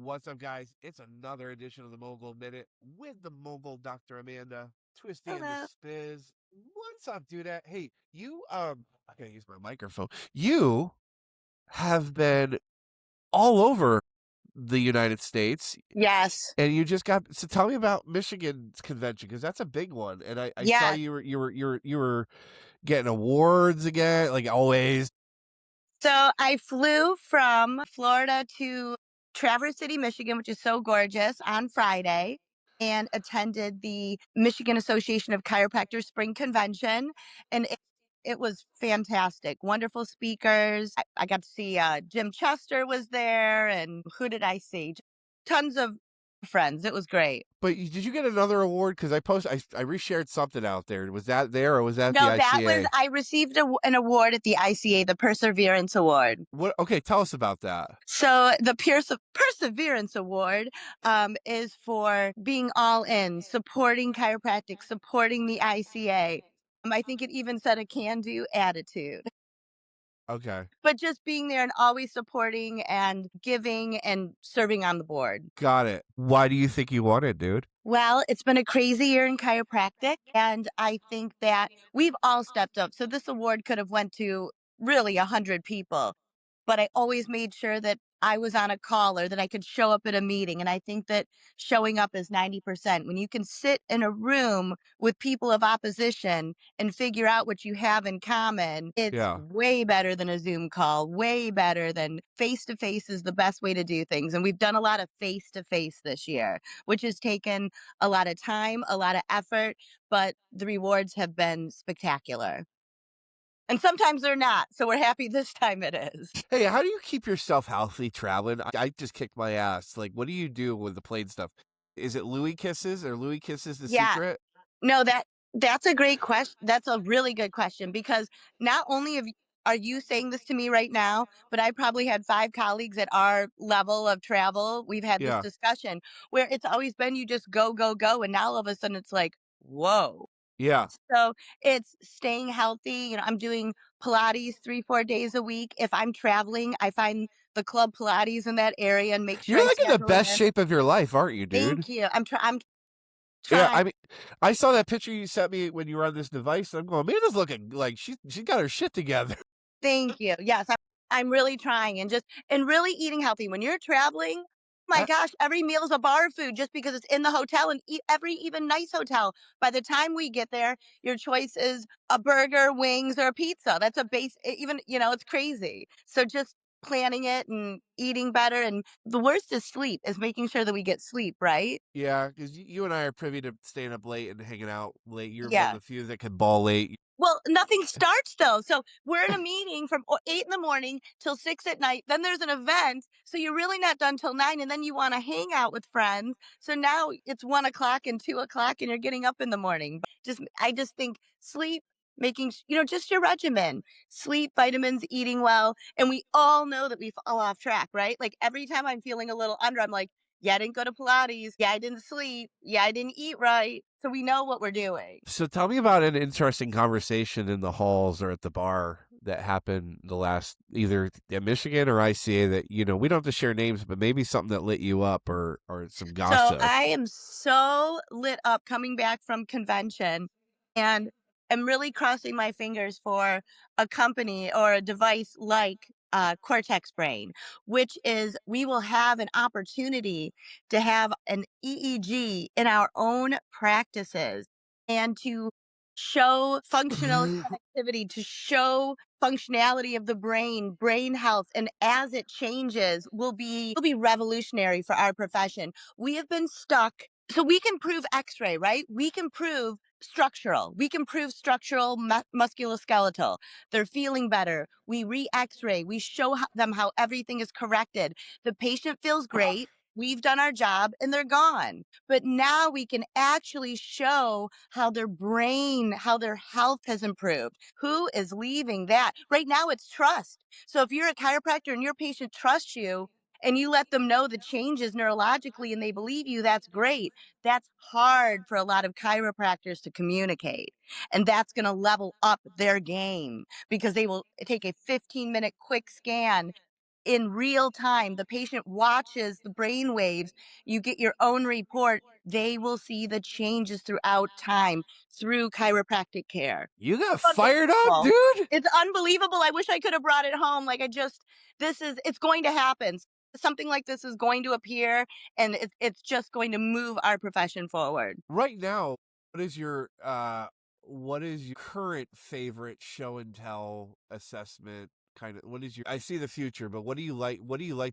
What's up, guys? It's another edition of the Mogul Minute with the Mogul Dr. Amanda, Twisty and the Hello. Spiz. What's up, dude? Hey, I gotta use my microphone. You have been all over the United States, Yes. and you just got. So tell me about Michigan's convention because that's a big one. And I saw Yes. you were getting awards again, like always. So I flew from Florida to Traverse City, Michigan, which is so gorgeous, on Friday and attended the Michigan Association of Chiropractors Spring Convention. And it was fantastic. Wonderful speakers. I got to see Jim Chester was there. And who did I see? Tons of friends. It was great. But did you get another award? Because I reshared something out there. Was that there or was that the No, that was, ICA? I received an award at the ICA, the Perseverance Award. What? Okay, tell us about that. So the Perseverance Award is for being all in, supporting chiropractic, supporting the ICA. I think it even said a can-do attitude, Okay, but just being there and always supporting and giving and serving on the board. got it. Why do you think you won it, dude? Well, it's been a crazy year in chiropractic, and I think that we've all stepped up. So this award could have went to really 100 people, but I always made sure that I was on a call or that I could show up at a meeting. And I think that showing up is 90%. When you can sit in a room with people of opposition and figure out what you have in common, it's Yeah. way better than a Zoom call, way better than face to face is the best way to do things. And we've done a lot of face to face this year, which has taken a lot of time, a lot of effort, but the rewards have been spectacular. And sometimes they're not. So we're happy this time it is. Hey, how do you keep yourself healthy traveling? I just kicked my ass. Like, what do you do with the plane stuff? Is it Louis kisses or Louis kisses the Yeah. secret? No, that's a great question. That's a really good question because not only are you saying this to me right now, but I probably had 5 colleagues at our level of travel. We've had this Yeah. discussion where it's always been you just go, go, go. And now all of a sudden it's like, whoa. Yeah. So it's staying healthy. I'm doing Pilates 3, 4 days a week. If I'm traveling, I find the club Pilates in that area and make sure You're I like in the schedule it best in. shape of your life, aren't you, dude? Thank you. I'm Yeah, trying. I mean, I saw that picture you sent me when you were on this device. And I'm going, Amanda's looking like she got her shit together. Thank you. Yes, I'm really trying and really eating healthy. When you're traveling, my I, gosh, every meal is a bar food just because it's in the hotel and every even nice hotel. By the time we get there, your choice is a burger, wings, or a pizza. That's a base. Even it's crazy. So just planning it and eating better. And the worst is sleep. Is making sure that we get sleep. Right? yeah, because you and I are privy to staying up late and hanging out late. You're one of Yeah. the few that can ball late. Well, nothing starts though. So we're in a meeting from 8 in the morning till 6 at night. Then there's an event. So you're really not done till 9. And then you want to hang out with friends. So now it's 1 o'clock and 2 o'clock and you're getting up in the morning. I just think sleep, making, just your regimen, sleep, vitamins, eating well. And we all know that we fall off track, right? Like every time I'm feeling a little under, I'm like, yeah, I didn't go to Pilates. Yeah, I didn't sleep. Yeah, I didn't eat right. So we know what we're doing. So tell me about an interesting conversation in the halls or at the bar that happened the last either in Michigan or ICA that we don't have to share names, but maybe something that lit you up or some So gossip. I am so lit up coming back from convention and am really crossing my fingers for a company or a device like Cortex Brain, which is we will have an opportunity to have an EEG in our own practices and to show functional connectivity, to show functionality of the brain health, and as it changes will be revolutionary for our profession. We have been stuck. So we can prove x-ray, right? We can prove structural. We can prove structural musculoskeletal. They're feeling better. We re-x-ray. We show them how everything is corrected. The patient feels great. We've done our job and they're gone. But now we can actually show how their brain, how their health has improved. Who is leaving that? Right now it's trust. So if you're a chiropractor and your patient trusts you, and you let them know the changes neurologically and they believe you, that's great. That's hard for a lot of chiropractors to communicate. And that's going to level up their game because they will take a 15-minute quick scan in real time. The patient watches the brain waves. You get your own report. They will see the changes throughout time through chiropractic care. You got fired up, Unbelievable. dude. It's unbelievable. I wish I could have brought it home. It's going to happen. Something like this is going to appear, and it's just going to move our profession forward. Right now, what is your current favorite show and tell assessment kind of what is your I see the future, but what do you like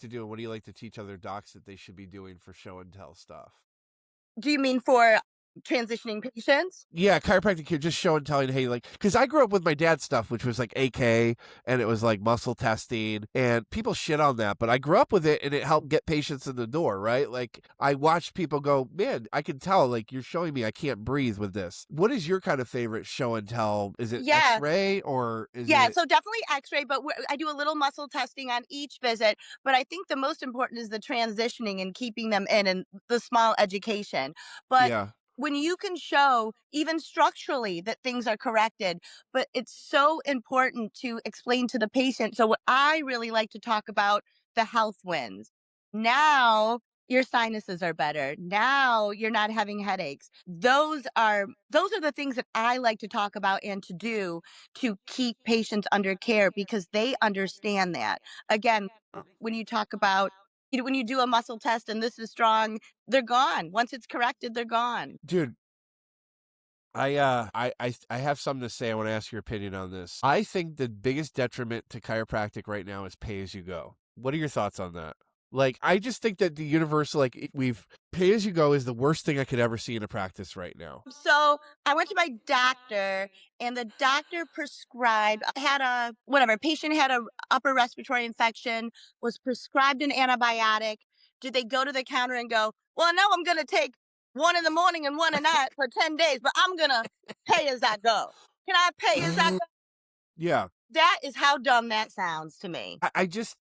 to do and what do you like to teach other docs that they should be doing for show and tell stuff? Do you mean for transitioning patients? Yeah, chiropractic here, just show and telling, hey, like, because I grew up with my dad's stuff, which was like AK, and it was like muscle testing, and people shit on that, but I grew up with it, and it helped get patients in the door, right? Like, I watched people go, man, I can tell, like, you're showing me I can't breathe with this. What is your kind of favorite show and tell? Is it Yeah. X-ray or is Yeah, it? so definitely X-ray, but I do a little muscle testing on each visit. But I think the most important is the transitioning and keeping them in and the small education. But Yeah, when you can show even structurally that things are corrected, but it's so important to explain to the patient. So what I really like to talk about the health wins. Now your sinuses are better. Now you're not having headaches. Those are the things that I like to talk about and to do to keep patients under care because they understand that. Again, when you talk about, when you do a muscle test and this is strong, they're gone. Once it's corrected, they're gone. dude. I have something to say. I want to ask your opinion on this. I think the biggest detriment to chiropractic right now is pay as you go. What are your thoughts on that? Like, I just think that the universal, like, we've pay as you go is the worst thing I could ever see in a practice right now. So I went to my doctor and the doctor prescribed had a whatever patient had a upper respiratory infection, was prescribed an antibiotic. Did they go to the counter and go, well, no, I'm gonna take one in the morning and one at night for 10 days, but I'm gonna pay as I go. Can I pay as I go? Yeah. That is how dumb that sounds to me. I just,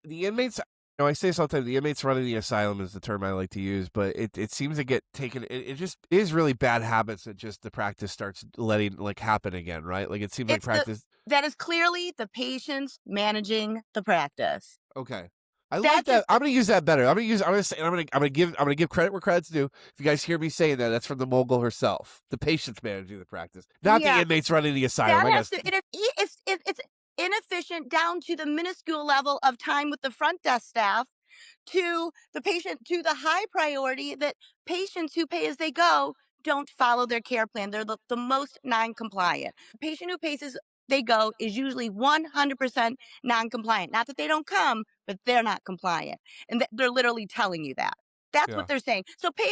the inmates, I say sometimes the inmates running the asylum is the term I like to use, but it seems to get taken, it just is really bad habits that just the practice starts letting like happen again, right? Like it seems like It's the practice. that is clearly the patients managing the practice. Okay. I like That's it. that. I'm gonna use that better. I'm gonna give credit where credit's due. If you guys hear me saying that, that's from the mogul herself, the patients managing the practice, not the Yeah. inmates running the asylum. That I has guess. to it's inefficient down to the minuscule level of time with the front desk staff to the patient to the high priority that patients who pay as they go don't follow their care plan. They're the most non-compliant. The patient who pays as they go is usually 100% non-compliant. Not that they don't come, but they're not compliant. And they're literally telling you that. That's what Yeah. they're saying. So pay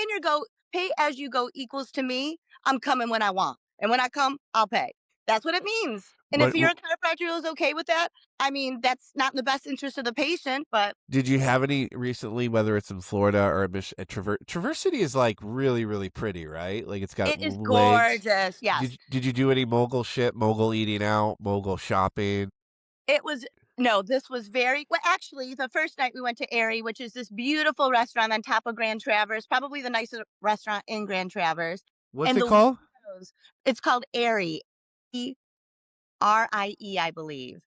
as you go equals to me, I'm coming when I want. And when I come, I'll pay. That's what it means. And if What, you're a chiropractor who's okay with that, I mean, that's not in the best interest of the patient, but did you have any recently, whether it's in Florida or Traverse City is like really, really pretty, right? Like it's got it is lakes. gorgeous. Yes. Did you do any mogul shit, mogul eating out, mogul shopping? It was no, this was very well, actually, the first night we went to Airy, which is this beautiful restaurant on top of Grand Traverse, probably the nicest restaurant in Grand Traverse. What's And it the called? windows, it's called Airy, Rie, I believe.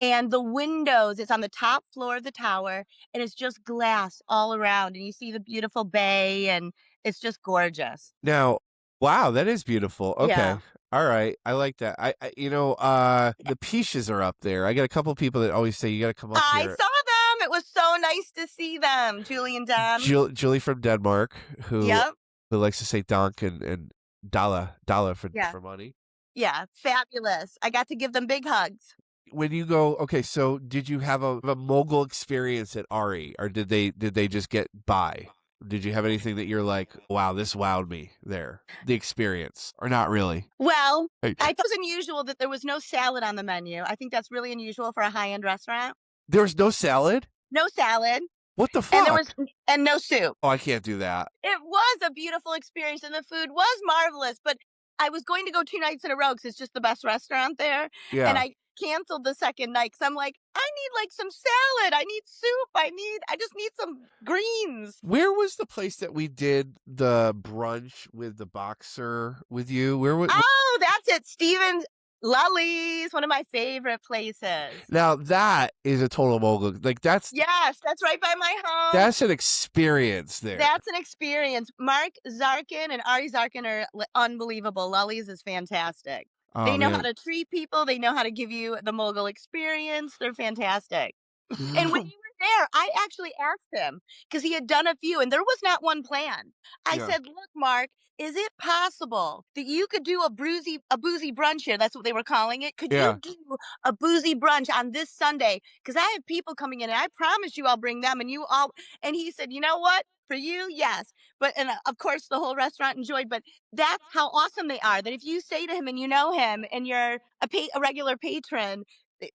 And the windows, it's on the top floor of the tower, and it's just glass all around, and you see the beautiful bay, and it's just gorgeous. Now, wow, that is beautiful. Okay. Yeah. All right. I like that. The Peaches are up there. I got a couple people that always say you got to come up I here. saw them. It was so nice to see them, Julie and Don. Julie from Denmark, Yep. who likes to say donk and dollar Yeah. for money. Yeah. Fabulous. I got to give them big hugs. When you go, okay, so did you have a mogul experience at Ari, or did they just get by? Did you have anything that you're like, wow, this wowed me there, the experience, or not really? Well, Hey, I thought it was unusual that there was no salad on the menu. I think that's really unusual for a high-end restaurant. there was no salad. No salad, What the and fuck? no soup. Oh, I can't do that. It was a beautiful experience, and the food was marvelous, but I was going to go 2 nights in a row because it's just the best restaurant there, and Yeah. I canceled the second night because 'cause I'm like, "I need, like, some salad, I need soup, I just need some greens." Where was the place that we did the brunch with the boxer with you? Where was? Oh, that's it, Steven's Lully's, one of my favorite places. Now that is a total mogul. Like Yes, that's right by my home. that's an experience there. That's an experience. Mark Zarkin and Ari Zarkin are unbelievable. Lully's is fantastic. Oh They know how man. to treat people. They know how to give you the mogul experience. They're fantastic. And when you were there, I actually asked him because he had done a few and there was not one plan. I Yeah. said, "Look, Mark, is it possible that you could do a boozy brunch here?" That's what they were calling it. "Could you Yeah. do a boozy brunch on this Sunday? Because I have people coming in and I promise you I'll bring them and you all." And he said, "You know what? For you, yes." But and of course the whole restaurant enjoyed, but that's how awesome they are. That if you say to him and you know him and you're a regular patron,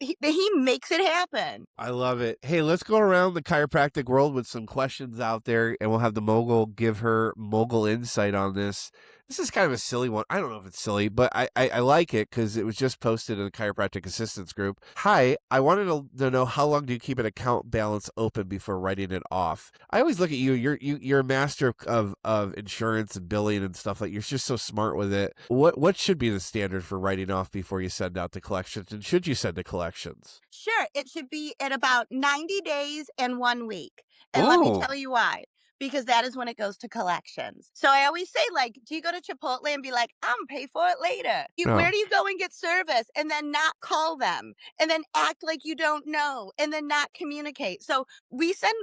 he makes it happen. I love it. Hey, let's go around the chiropractic world with some questions out there, and we'll have the mogul give her mogul insight on this. This is kind of a silly one. I don't know if it's silly, but I like it because it was just posted in the chiropractic assistance group. Hi, I wanted to know how long do you keep an account balance open before writing it off? I always look at you. You're a master of insurance and billing and stuff like. You're just so smart with it. What should be the standard for writing off before you send out the collections, and should you send the collections? Sure, it should be at about 90 days and 1 week. And let me Oh, tell you why. Because that is when it goes to collections. So I always say, like, do you go to Chipotle and be like, I'm pay for it later? Where no. do you go and get service and then not call them and then act like you don't know and then not communicate? So we send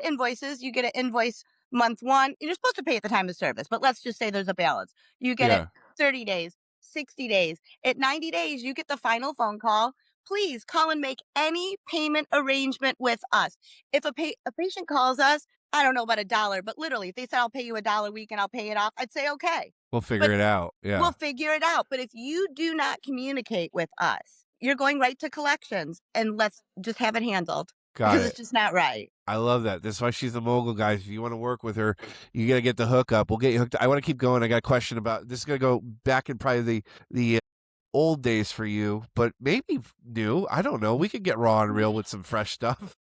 invoices. You get an invoice month one. You're supposed to pay at the time of service, but let's just say there's a balance. You get it Yeah. 30 days, 60 days. At 90 days, you get the final phone call. Please call and make any payment arrangement with us. If a patient calls us, I don't know about a dollar, but literally, if they said, I'll pay you $1 a week and I'll pay it off, I'd say, okay. We'll But figure it out. we'll Yeah. figure it out. But if you do not communicate with us, you're going right to collections and let's just have it handled Got because it. it's just not right. I love that. That's why she's the mogul, guys. If you want to work with her, you got to get the hookup. We'll get you hooked. I want to keep going. I got a question about this. Is going to go back in probably the old days for you, but maybe new. I don't know. We could get raw and real with some fresh stuff.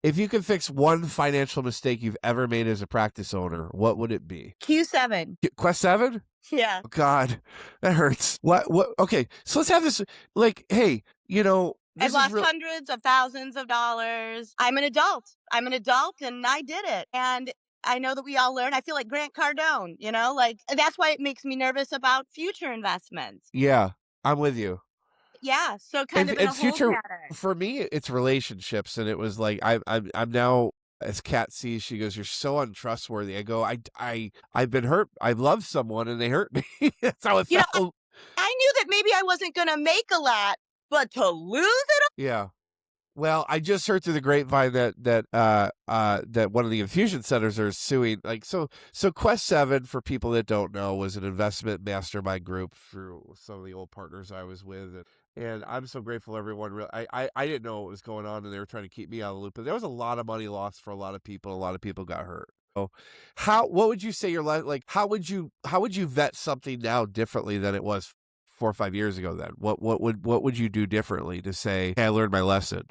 If you could fix one financial mistake you've ever made as a practice owner, what would it be? Q7. Quest 7? Yeah. Oh, God, that hurts. What? Okay, so let's have this. Like, hey, I've this is lost real. hundreds of thousands of dollars. I'm an adult. I'm an adult and I did it. And I know that we all learn. I feel like Grant Cardone, like that's why it makes me nervous about future investments. Yeah, I'm with you. Yeah. So kind of in And a whole future pattern. for me, it's relationships, and it was like I'm now. As Kat sees, she goes, "You're so untrustworthy." I go, I've been hurt. I've loved someone, and they hurt me. That's how it You know, felt. I knew that maybe I wasn't going to make a lot, but to lose it Yeah. Well, I just heard through the grapevine that one of the infusion centers are suing. Like so Quest 7, for people that don't know, was an investment mastermind group through some of the old partners I was with, and I'm so grateful everyone. I didn't know what was going on, and they were trying to keep me out of the loop. But there was a lot of money lost for a lot of people. A lot of people got hurt. So, what would you say your life like? How would you vet something now differently than it was 4 or 5 years ago? Then what would you do differently to say, "Hey, I learned my lesson"?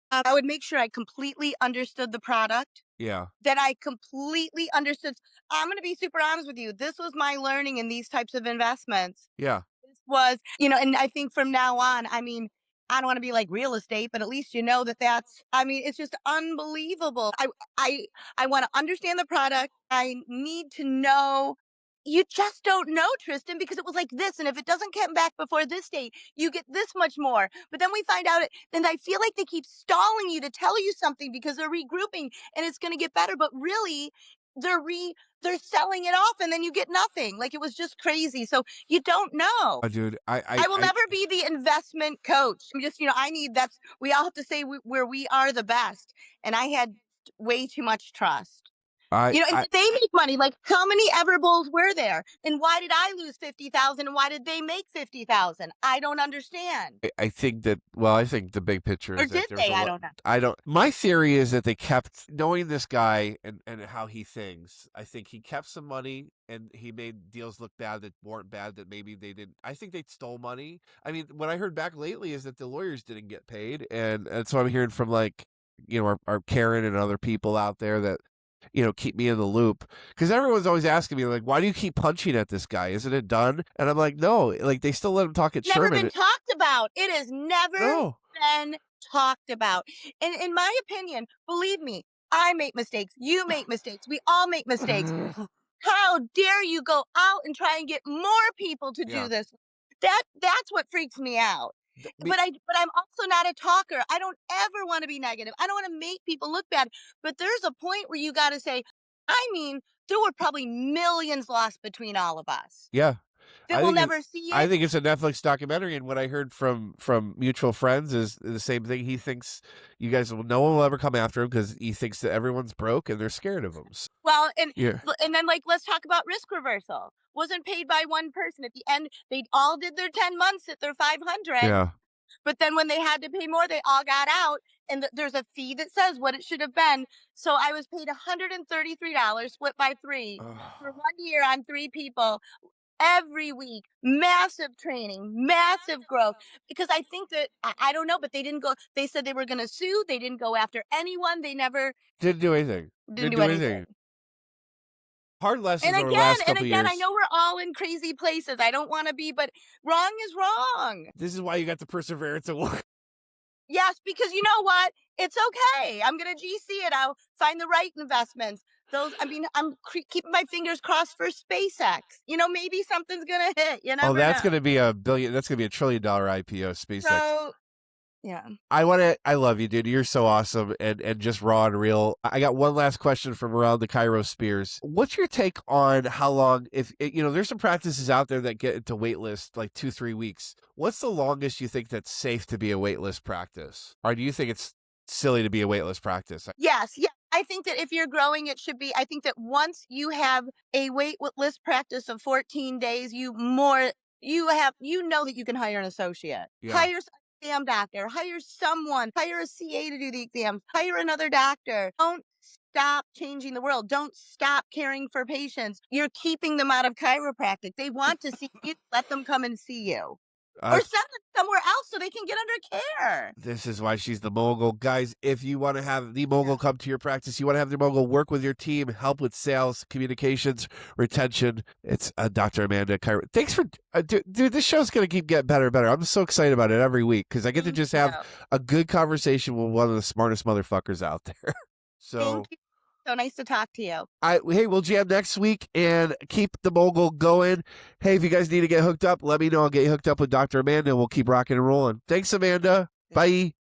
I would make sure I completely understood the product, Yeah. that I completely understood. I'm going to be super honest with you. This was my learning in these types of investments. Yeah. This was, and I think from now on, I mean, I don't want to be like real estate, but at least you know that I mean, it's just unbelievable. I, I want to understand the product. I need to know. You just don't know, Tristan, because it was like this. And if it doesn't come back before this date, you get this much more. But then we find out it, then I feel like they keep stalling you to tell you something because they're regrouping and it's going to get better. But really, they're selling it off and then you get nothing. Like it was just crazy. So you don't know. Dude, I will never be the investment coach. I'm just, I need we all have to say where we are the best. And I had way too much trust. And I did they make money? Like, how many Everbowls were there? And why did I lose 50,000? And why did they make 50,000? I don't understand. I think that, well, I think the big picture Or is that did there's they? a I lot. don't know. I don't. My theory is that they kept knowing this guy and how he thinks. I think he kept some money and he made deals look bad that weren't bad, that maybe they didn't. I think they stole money. I mean, what I heard back lately is that the lawyers didn't get paid, and so I'm hearing from, like, our Karen and other people out there that keep me in the loop. Because everyone's always asking me, like, why do you keep punching at this guy? Isn't it done? And I'm like, no, like they still let him talk at Never Sherman. been talked about. It has never No. been talked about. And in my opinion, believe me, I make mistakes. You make mistakes. We all make mistakes. How dare you go out and try and get more people to Yeah. do this? That's what freaks me out. But I'm also not a talker. I don't ever want to be negative. I don't want to make people look bad. But there's a point where you got to say, I mean, there were probably millions lost between all of us. Yeah. That we'll never see it. I think it's a Netflix documentary, and what I heard from mutual friends is the same thing. He thinks no one will ever come after him because he thinks that everyone's broke and they're scared of him. Well, and then let's talk about risk reversal. Wasn't paid by one person. At the end, they all did their 10 months at their 500. Yeah. But then when they had to pay more, they all got out, and there's a fee that says what it should have been. So I was paid $133 split by 3 for 1 year on 3 people. Every week, massive training, massive growth. Because I think that, I don't know, but they didn't go, they said they were going to sue. They didn't go after anyone. They never didn't do anything. Didn't do anything. Hard lessons over the last couple years. I know we're all in crazy places. I don't want to be, but wrong is wrong. This is why you got the Perseverance Award. Yes, because you know what? It's okay. I'm going to GC it. I'll find the right investments. I'm keeping my fingers crossed for SpaceX. Maybe something's going to hit. That's going to be $1 billion. That's going to be $1 trillion IPO, SpaceX. So, yeah. I love you, dude. You're so awesome and just raw and real. I got one last question from around the Chiro Spears. What's your take on how long, there's some practices out there that get into waitlist like 2-3 weeks. What's the longest you think that's safe to be a waitlist practice? Or do you think it's silly to be a waitlist practice? Yes. Yeah. I think that if you're growing, it should be. I think that once you have a waitlist practice of 14 days, you know that you can hire an associate. Yeah. Hire a exam doctor, hire a CA to do the exams, hire another doctor. Don't stop changing the world. Don't stop caring for patients. You're keeping them out of chiropractic. They want to see you. Let them come and see you. Or send them somewhere else so they can get under care. This is why she's the mogul. Guys, if you want to have the mogul come to your practice, you want to have the mogul work with your team, help with sales, communications, retention, it's Dr. Amanda Chiro. Thanks for, dude, this show's going to keep getting better and better. I'm so excited about it every week because I get to just have a good conversation with one of the smartest motherfuckers out there. So thank you. So nice to talk to you. Hey, we'll jam next week and keep the mogul going. Hey, if you guys need to get hooked up, let me know. I'll get you hooked up with Dr. Amanda and we'll keep rocking and rolling. Thanks, Amanda. Bye.